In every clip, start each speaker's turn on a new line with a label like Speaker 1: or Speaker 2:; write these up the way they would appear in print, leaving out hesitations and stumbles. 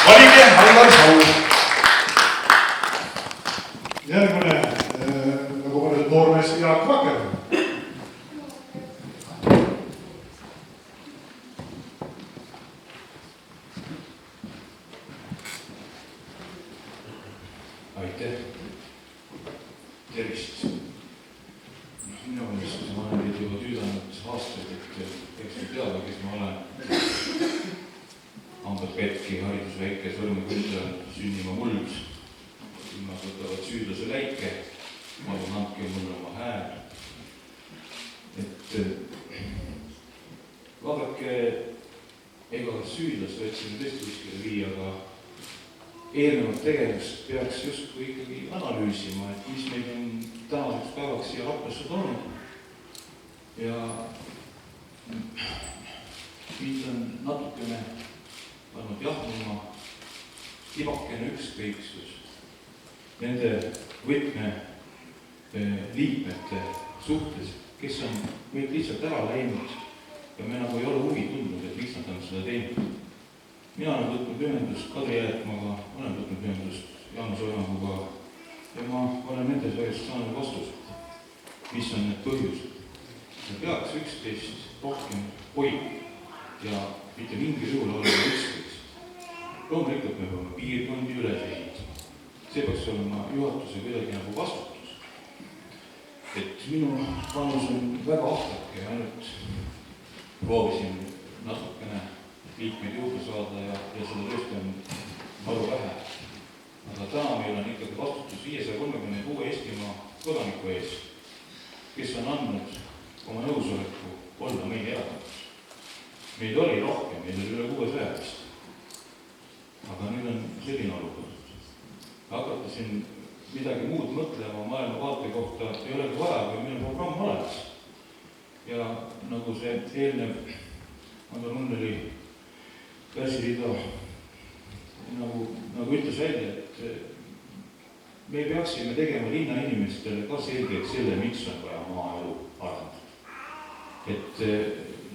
Speaker 1: valige Aivar Saul. Järgmine, nagu mõned noormees Jaak Vaker.
Speaker 2: Aitäh. Tervist. Minu meelest ma olen teid juba tüüdanud aastaid, et eks te teada, kes ma olen. Hambad katki, haridus väike, sõrmekülla, sünnima muld. Silmad võtavad süüdlase läike. Palun andke mulle oma hääl. Vaadake, ega süüdlast võtsime tõesti kuskile viia, aga eelnevat tegevust peaks justkui ikkagi analüüsima, et mis meil on tänaseks päevaks siia Raplasse toonud. Ja mind on natukene pannud jahnuma tibakene ükskõiksus nende võtme liikmete suhtes, kes on meilt lihtsalt ära läinud ja me nagu ei ole huvi tundnud, et miks nad on seda teinud. Mina olen võtnud ühendust Kadri Jäätmaga, olen võtnud ühendust Jaanus Ojanguga ja ma olen nende sõjast saanud vastused, mis on need põhjused. Me peaks üksteist rohkem hoidma ja mitte mingil juhul olema üksteist. Loomulikult me peame piirkondi üles ehitama. See peaks olema juhatuse kuidagi nagu vastutus. Et minu panus on väga ahtake ja ainult proovisin natukene liikmeid juurde saada ja seda tõesti on palju vähe. Aga täna meil on ikkagi vastutus 536 Eestimaa kodaniku ees, kes on andnud oma nõusoleku olla meie erakonnas. Meid oli rohkem, meil oli üle 600 vist. Aga nüüd on selline olukord. Hakata siin midagi muud mõtlema maailma vaate kohta ei olegi vaja, kui meil on programm olemas. Ja nagu see eelnev Ando Nunneli Pärsirida nagu ütles välja, et me peaksime tegema linna inimestele ka selgeks selle, miks on vaja maaelu arendada. Et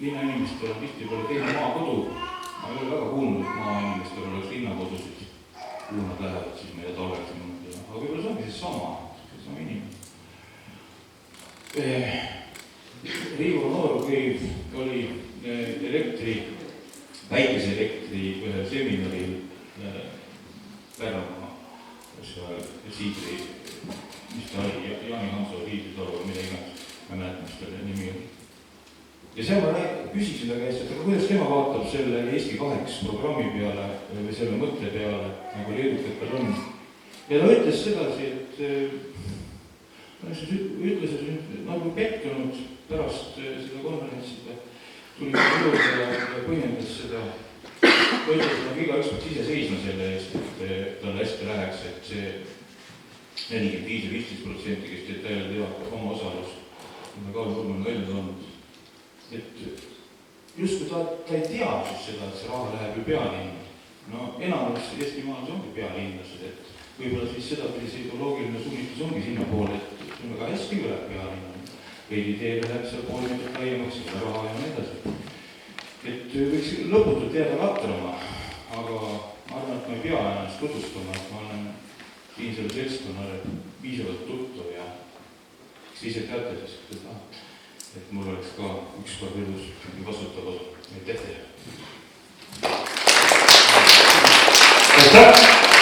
Speaker 2: linna inimestel on tihti pole teine maakodu, ma ei ole väga kuulnud, et maa inimestel oleks linnakodusid. Kuhu nad lähevad siis meie talveks niimoodi. Aga võib-olla see ongi sama inimene. Riigikogu Noorukõiv oli päikeseelektri ühel seminaril Pärnumaa, Siidri, mis ta oli, Jaani Hanso Riiditalu, mida iganes, ma mäletan, mis talle nimi oli. Ja seal ma küsisin ta käest, et kuidas tema vaatab selle Eesti 2 programmi peale või selle mõtte peale, nagu leedukatel on. Ja ta ütles sedasi, ütles, et nagu pettunud pärast seda konverentsida tuli juurde ja põhjendas seda. Ta ütles, et nagu iga üks peaks ise seisma selle eest, et talle hästi läheks, et see 45-15%, kes detaile teavad oma osalust, mida Kaul Nurm on välja toonud. Et just kui ta ei tea siis seda, et see raha läheb ju pealinna. No enamus Eestimaalas ongi pealinlased, et võib-olla siis seda see ideoloogiline sunnitus ongi sinna poole, et see on väga hästi kui läheb pealinna. Veidi tee läheb seal pool meetrit laiemaks ja raha ja nii edasi. Et võiks lõputult jääda katrama, aga ma arvan, et ma ei pea ennast tutvustama, et ma olen siin selle seltskonnale piisavalt tuttu ja kes ise teate siis, et mul oleks ka ükskord elus vastutavad. Aitäh teile!
Speaker 1: Aitäh!